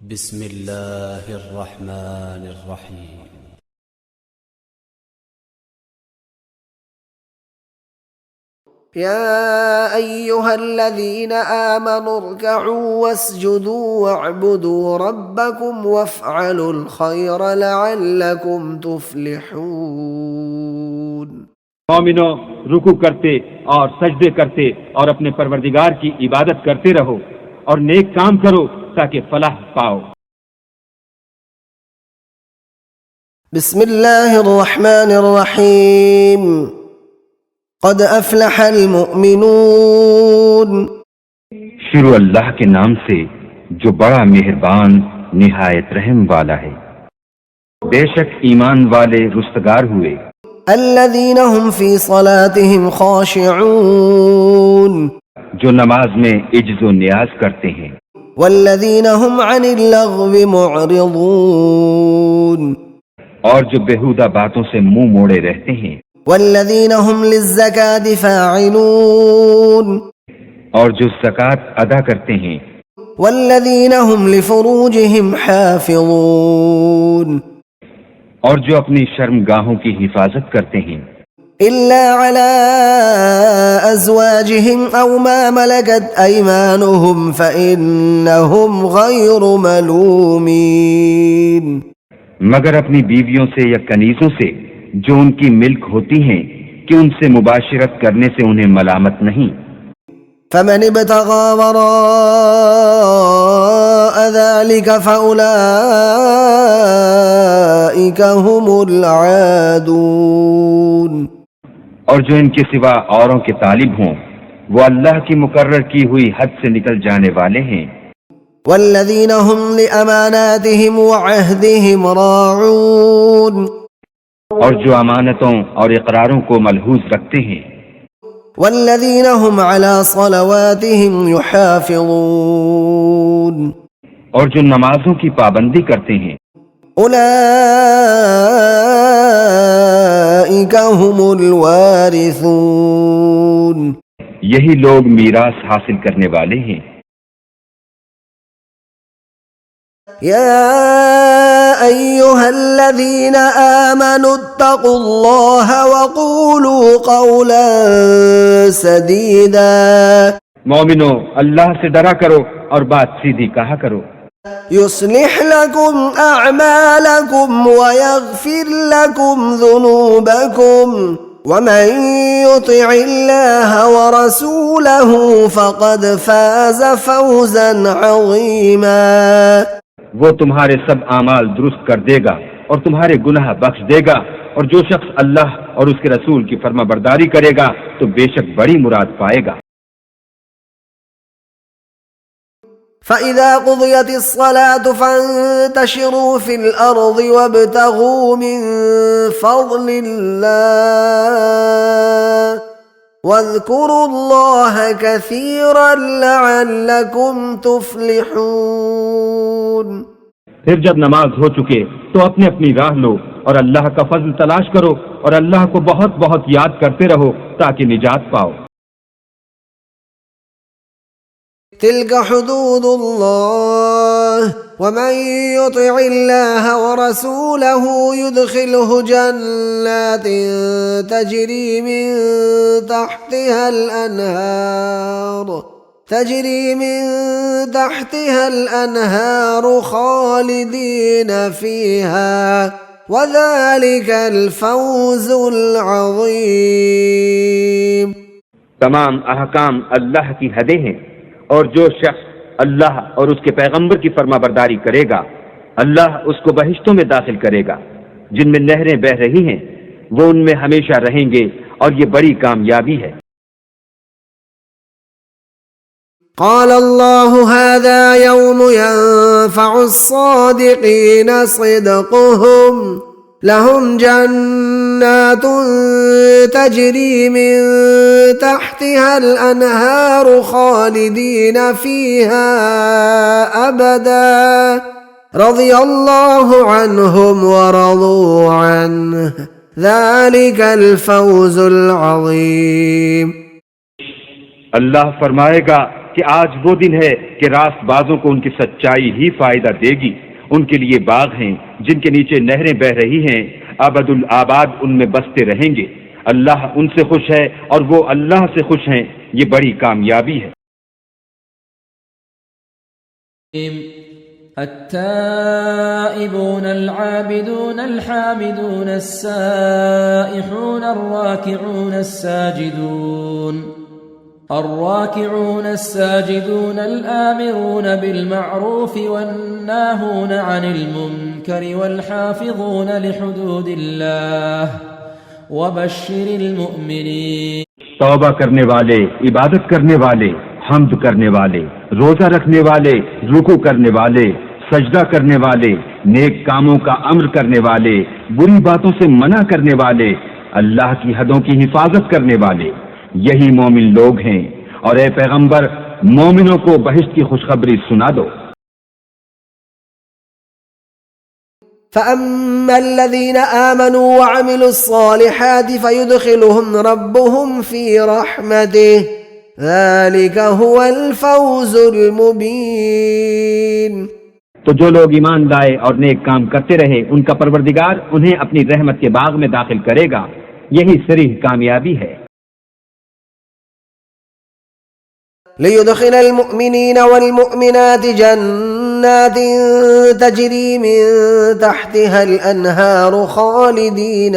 بسم الله الرحمن الرحيم. يا أيها الذين آمنوا اركعوا واسجدوا واعبدوا ربكم وافعلوا الخير لعلكم تفلحون. مومنو، رکوع کرتے اور سجدے کرتے اور اپنے پروردگار کی عبادت کرتے رہو اور نیک کام کرو تاکہ فلاح پاؤ. بسم الله الرحمن الرحيم. قد أفلح المؤمنون. شروع اللہ کے نام سے جو بڑا مہربان نہایت رحم والا ہے. بے شک ایمان والے رستگار ہوئے. الذين هم في صلاتهم خاشعون. جو نماز میں عجز و نیاز کرتے ہیں. والذين هم عن اللغو معرضون. اور جو بےہودہ باتوں سے منہ موڑے رہتے ہیں. والذين هم للزكاة فاعلون. اور جو زکوٰۃ ادا کرتے ہیں. والذين هم لفروجهم حافظون. اور جو اپنی شرمگاہوں کی حفاظت کرتے ہیں. إلا على أزواجهم أو ما ملكت أيمانهم فإنهم غير ملومين. مگر اپنی بیویوں سے یا کنیزوں سے جو ان کی ملک ہوتی ہیں کہ ان سے مباشرت کرنے سے انہیں ملامت نہیں. فمن ابتغى وراء ذلك فأولئك هم العادون. اور جو ان کے سوا اوروں کے طالب ہوں وہ اللہ کی مقرر کی ہوئی حد سے نکل جانے والے ہیں. والذين هم لأماناتهم وعهدهم راعون. اور جو امانتوں اور اقراروں کو ملحوظ رکھتے ہیں. والذين هم على صلواتهم يحافظون. اور جو نمازوں کی پابندی کرتے ہیں. أولئك هم الوارثون. یہی لوگ میراث حاصل کرنے والے ہیں. يا أيها الذين آمنوا اتقوا الله وقولوا قولا سديدا. مومنو، اللہ سے ڈرا کرو اور بات سیدھی کہا کرو. يصلح لكم أعمالكم ويغفر لكم ذنوبكم ومن يطع الله ورسوله فقد فاز فوزا عظيما. وہ تمہارے سب اعمال درست کر دے گا اور تمہارے گناہ بخش دے گا، اور جو شخص اللہ اور اس کے رسول کی فرما برداری کرے گا تو بے شک بڑی مراد پائے گا. فَإِذَا قُضِيَتِ الصَّلَاةُ فَانتَشِرُوا فِي الْأَرْضِ وَابْتَغُوا مِن فَضْلِ اللَّهِ وَاذْكُرُوا اللَّهَ كَثِيرًا لَعَلَّكُمْ تُفْلِحُونَ. پھر جب نماز ہو چکے تو اپنی اپنی راہ لو اور اللہ کا فضل تلاش کرو اور اللہ کو بہت بہت یاد کرتے رہو تاکہ نجات پاؤ. تلك حدود الله ومن يطع الله ورسوله يدخله جنات تجري من تحتها الأنهار خالدين فيها وذلك الفوز العظيم. تمام احکام اللہ کی حدیں ہیں، اور جو شخص اللہ اور اس کے پیغمبر کی فرما برداری کرے گا اللہ اس کو بہشتوں میں داخل کرے گا جن میں نہریں بہہ رہی ہیں، وہ ان میں ہمیشہ رہیں گے اور یہ بڑی کامیابی ہے. قال الله هذا يوم ينفع الصادقين صدقهم لهم جنات تجري من تحتها الأنهار خالدين فيها أبدا رضي الله عنهم ورضوا عنه ذلك الفوز العظيم. اللہ فرمائے گا کہ آج وہ دن ہے کہ راست بازوں کو ان کی سچائی ہی فائدہ دے گی. ان کے لیے باغ ہیں جن کے نیچے نہریں بہ رہی ہیں، ابد الآباد ان میں بستے رہیں گے. اللہ ان سے خوش ہے اور وہ اللہ سے خوش ہیں. یہ بڑی کامیابی ہے. التائبون العابدون الحامدون السائحون الراكعون الساجدون الآمرون بالمعروف والناهون عن المنكر والحافظون لحدود الله وبشر المؤمنين. توبہ کرنے والے، عبادت کرنے والے، حمد کرنے والے، روزہ رکھنے والے، رکوع کرنے والے، سجدہ کرنے والے، نیک کاموں کا امر کرنے والے، بری باتوں سے منع کرنے والے، اللہ کی حدوں کی حفاظت کرنے والے، یہی مومن لوگ ہیں. اور اے پیغمبر، مومنوں کو بہشت کی خوشخبری سنا دو. فأما الذين آمنوا وعملوا الصالحات فيدخلهم ربهم في رحمته ذلك هو الفوز المبين. تو جو لوگ ایمان لائے اور نیک کام کرتے رہے، ان کا پروردگار انہیں اپنی رحمت کے باغ میں داخل کرے گا. یہی صریح کامیابی ہے. ليدخل المؤمنين والمؤمنات جنات تجري من تحتها الأنهار خالدين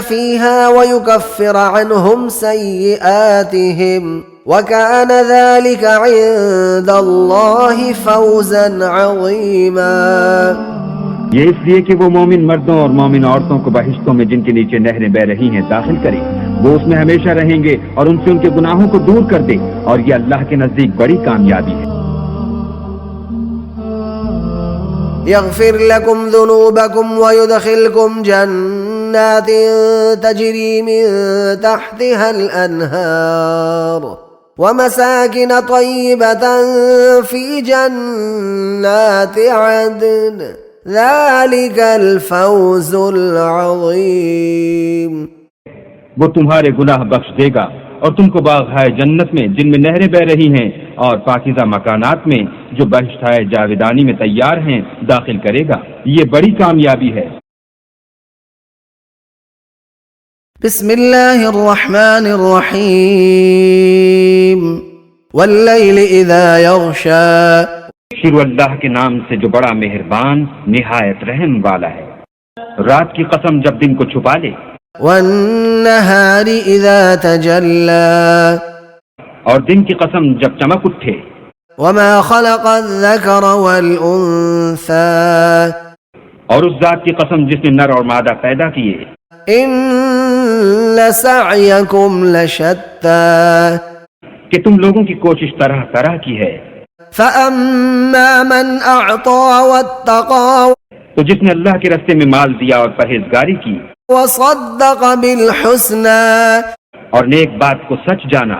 فيها ويكفر عنهم سيئاتهم وكان ذلك عند الله فوزا عظيما. یہ اس لیے کہ وہ مومن مردوں اور مومن عورتوں کو بہشتوں میں جن کے نیچے نہریں بہ رہی ہیں داخل کرے. وہ اس میں ہمیشہ رہیں گے اور ان سے ان کے گناہوں کو دور کر دے، اور یہ اللہ کے نزدیک بڑی کامیابی ہے. يغفر لكم ذنوبكم ويدخلكم جنات تجري من تحتها الأنهار ومساكن طيبة في جنات عدن ذلك الفوز العظيم. وہ تمہارے گناہ بخش دے گا اور تم کو باغ ہے جنت میں جن میں نہریں بہ رہی ہیں اور پاکیزہ مکانات میں جو بہشت ہے جاویدانی میں تیار ہیں داخل کرے گا. یہ بڑی کامیابی ہے. بسم اللہ الرحمن الرحیم واللیل اذا یغشا. شروع اللہ کے نام سے جو بڑا مہربان نہایت رحم والا ہے. رات کی قسم جب دن کو چھپا لے. والنہار اذا تجلی. اور دن کی قسم جب چمک اٹھے. وما خلق الذکر والانثى. اور اس ذات کی قسم جس نے نر اور مادہ پیدا کیے. ان سعیکم لشتی. کہ تم لوگوں کی کوشش طرح طرح کی ہے. فاما من اعطى واتقى. تو جس نے اللہ کے راستے میں مال دیا اور پرہیزگاری کی. وصدق بالحسنى. اور نیک بات کو سچ جانا.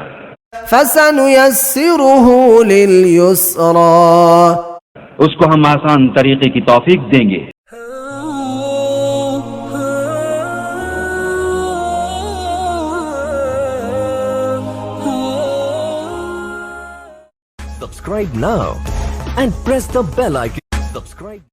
فسنيسره لليسرى. اس کو ہم آسان طریقے کی توفیق دیں گے. Subscribe now and press the bell icon. Subscribe.